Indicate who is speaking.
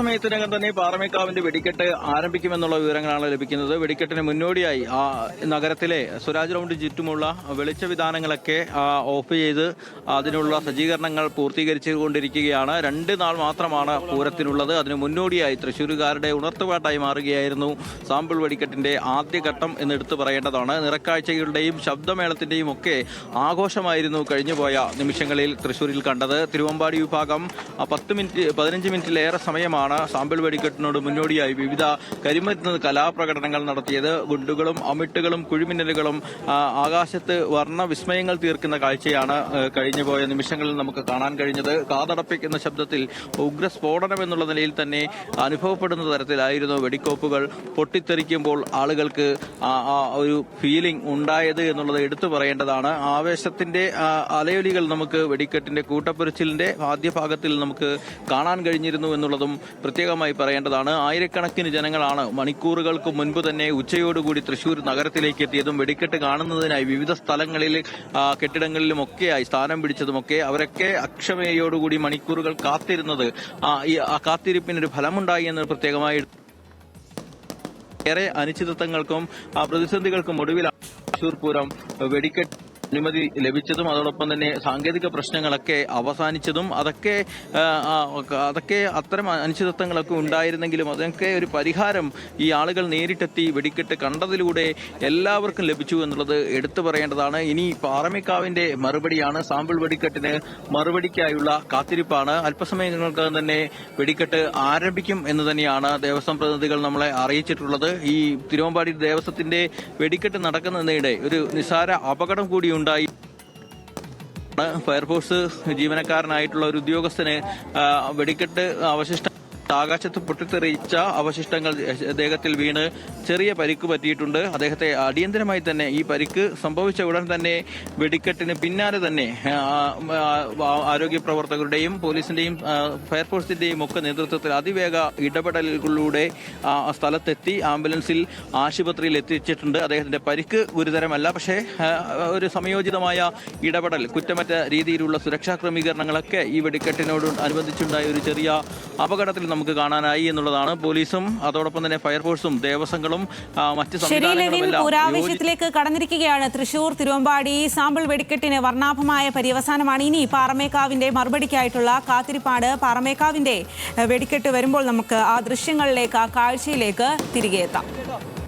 Speaker 1: സമയത്തിനകം തന്നെ പാറമേക്കാവിന്റെ വെടിക്കെട്ട് ആരംഭിക്കുമെന്നുള്ള വിവരങ്ങളാണ് ലഭിക്കുന്നത്. വെടിക്കെട്ടിന് മുന്നോടിയായി നഗരത്തിലെ സ്വരാജ് റൗണ്ടിന് ചുറ്റുമുള്ള വെളിച്ച വിധാനങ്ങളൊക്കെ ഓഫ് ചെയ്ത് അതിനുള്ള സജ്ജീകരണങ്ങൾ പൂർത്തീകരിച്ചുകൊണ്ടിരിക്കുകയാണ്. 2 നാൾ മാത്രമാണ് പൂരത്തിനുള്ളത്. അതിന് മുന്നോടിയായി തൃശ്ശൂരുകാരുടെ ഉണർത്തുപാട്ടായി മാറുകയായിരുന്നു സാമ്പിൾ വെടിക്കെട്ടിന്റെ ആദ്യഘട്ടം എന്ന് എടുത്തു പറയേണ്ടതാണ്. നിറക്കാഴ്ചകളുടെയും ശബ്ദമേളത്തിന്റെയും ഒക്കെ ആഘോഷമായിരുന്നു കഴിഞ്ഞുപോയ നിമിഷങ്ങളിൽ തൃശ്ശൂരിൽ കണ്ടത്. തിരുവമ്പാടി വിഭാഗം 15 മിനിറ്റിലേറെ സമയമാണ് സാമ്പിൾ വെടിക്കെട്ടിനോട് മുന്നോടിയായി വിവിധ കരിമരുന്ന് കലാപ്രകടനങ്ങൾ നടത്തിയത്. ഗുണ്ടുകളും അമിട്ടുകളും കുഴിമിന്നലുകളും ആകാശത്ത് വർണ്ണ വിസ്മയങ്ങൾ തീർക്കുന്ന കാഴ്ചയാണ് കഴിഞ്ഞുപോയ നിമിഷങ്ങളിൽ നമുക്ക് കാണാൻ കഴിഞ്ഞത്. കാതടപ്പിക്കുന്ന ശബ്ദത്തിൽ ഉഗ്രസ്ഫോടനം എന്നുള്ള നിലയിൽ തന്നെ അനുഭവപ്പെടുന്ന തരത്തിലായിരുന്നു വെടിക്കോപ്പുകൾ പൊട്ടിത്തെറിക്കുമ്പോൾ ആളുകൾക്ക് ഒരു ഫീലിംഗ് ഉണ്ടായത് എന്നുള്ളത് എടുത്തു പറയേണ്ടതാണ്. ആവേശത്തിന്റെ അലയൊലികൾ നമുക്ക് വെടിക്കെട്ടിന്റെ കൂട്ടപ്പൊരിച്ചിലിന്റെ ആദ്യ ഭാഗത്തിൽ നമുക്ക് കാണാൻ കഴിഞ്ഞിരുന്നു എന്നുള്ളതും പ്രത്യേകമായി പറയേണ്ടതാണ്. ആയിരക്കണക്കിന് ജനങ്ങളാണ് മണിക്കൂറുകൾക്ക് മുൻപ് തന്നെ ഉച്ചയോടുകൂടി തൃശൂർ നഗരത്തിലേക്ക് എത്തിയതും വെടിക്കെട്ട് കാണുന്നതിനായി വിവിധ സ്ഥലങ്ങളിൽ കെട്ടിടങ്ങളിലുമൊക്കെയായി സ്ഥാനം പിടിച്ചതുമൊക്കെ. അവരൊക്കെ അക്ഷമയോടുകൂടി മണിക്കൂറുകൾ കാത്തിരുന്നത് ആ കാത്തിരിപ്പിനൊരു ഫലമുണ്ടായി എന്ന് പ്രത്യേകമായി ഏറെ അനിശ്ചിതത്വങ്ങൾക്കും പ്രതിസന്ധികൾക്കും ഒടുവിലാണ് തൃശൂർ പൂരം വെടിക്കെട്ട് അനുമതി ലഭിച്ചതും അതോടൊപ്പം തന്നെ സാങ്കേതിക പ്രശ്നങ്ങളൊക്കെ അവസാനിച്ചതും. അതൊക്കെ അത്തരം അനിശ്ചിതത്വങ്ങളൊക്കെ ഉണ്ടായിരുന്നെങ്കിലും അതൊക്കെ ഒരു പരിഹാരം ഈ ആളുകൾ നേരിട്ടെത്തി വെടിക്കെട്ട് കണ്ടതിലൂടെ എല്ലാവർക്കും ലഭിച്ചു എന്നുള്ളത് എടുത്തു പറയേണ്ടതാണ്. ഇനി പാറമേക്കാവിന്റെ മറുപടിയാണ്. സാമ്പിൾ വെടിക്കെട്ടിന് മറുപടിക്കായുള്ള കാത്തിരിപ്പാണ്. അല്പസമയങ്ങൾക്കകം തന്നെ വെടിക്കെട്ട് ആരംഭിക്കും എന്ന് തന്നെയാണ് ദേവസ്വം പ്രതിനിധികൾ നമ്മളെ അറിയിച്ചിട്ടുള്ളത്. ഈ തിരുവമ്പാടി ദേവസ്വത്തിന്റെ വെടിക്കെട്ട് നടക്കുന്നതിനിടെ ഒരു നിസ്സാര അപകടം കൂടി ഉണ്ടായി. ഫയർഫോഴ്സ് ജീവനക്കാരനായിട്ടുള്ള ഒരു ഉദ്യോഗസ്ഥന് വെടിക്കെട്ട് അവശിഷ്ട ആകാശത്ത് പൊട്ടിത്തെറിച്ച അവശിഷ്ടങ്ങൾ ദേഹത്തിൽ വീണ് ചെറിയ പരിക്ക് പറ്റിയിട്ടുണ്ട്. അദ്ദേഹത്തെ അടിയന്തരമായി തന്നെ ഈ പരിക്ക് സംഭവിച്ച ഉടൻ തന്നെ വെടിക്കെട്ടിന് പിന്നാലെ തന്നെ ആരോഗ്യ പ്രവർത്തകരുടെയും പോലീസിന്റെയും ഫയർഫോഴ്സിന്റെയും ഒക്കെ നേതൃത്വത്തിൽ അതിവേഗ ഇടപെടലുകളിലൂടെ സ്ഥലത്തെത്തി ആംബുലൻസിൽ ആശുപത്രിയിൽ എത്തിച്ചിട്ടുണ്ട്. അദ്ദേഹത്തിന്റെ പരിക്ക് ഗുരുതരമല്ല. പക്ഷേ ഒരു സംയോജിതമായ ഇടപെടൽ, കുറ്റമറ്റ രീതിയിലുള്ള സുരക്ഷാ ക്രമീകരണങ്ങളൊക്കെ ഈ വെടിക്കെട്ടിനോട് അനുബന്ധിച്ചുണ്ടായ ഒരു ചെറിയ അപകടത്തിൽ നമുക്ക് കാണാനായി എന്നുള്ളതാണ്. പോലീസും അതോടൊപ്പം തന്നെ ഫയർഫോഴ്സും ദേവസ്വങ്ങളും മറ്റ് സംവിധാനങ്ങളും
Speaker 2: പുരാവേശത്തിലേക്ക് കടന്നിരിക്കുകയാണ്. തൃശൂർ തിരുവമ്പാടി സാമ്പിൾ വെടിക്കെട്ടിന് വർണ്ണാഭമായ പര്യവസാനമാണ്. ഇനി പാറമേക്കാവിന്റെ മറുപടിക്കായിട്ടുള്ള കാത്തിരിപ്പാട്. പാറമേക്കാവിന്റെ വെടിക്കെട്ട് വരുമ്പോൾ നമുക്ക് ആ ദൃശ്യങ്ങളിലേക്ക്, ആ കാഴ്ചയിലേക്ക് തിരികെ എത്താം.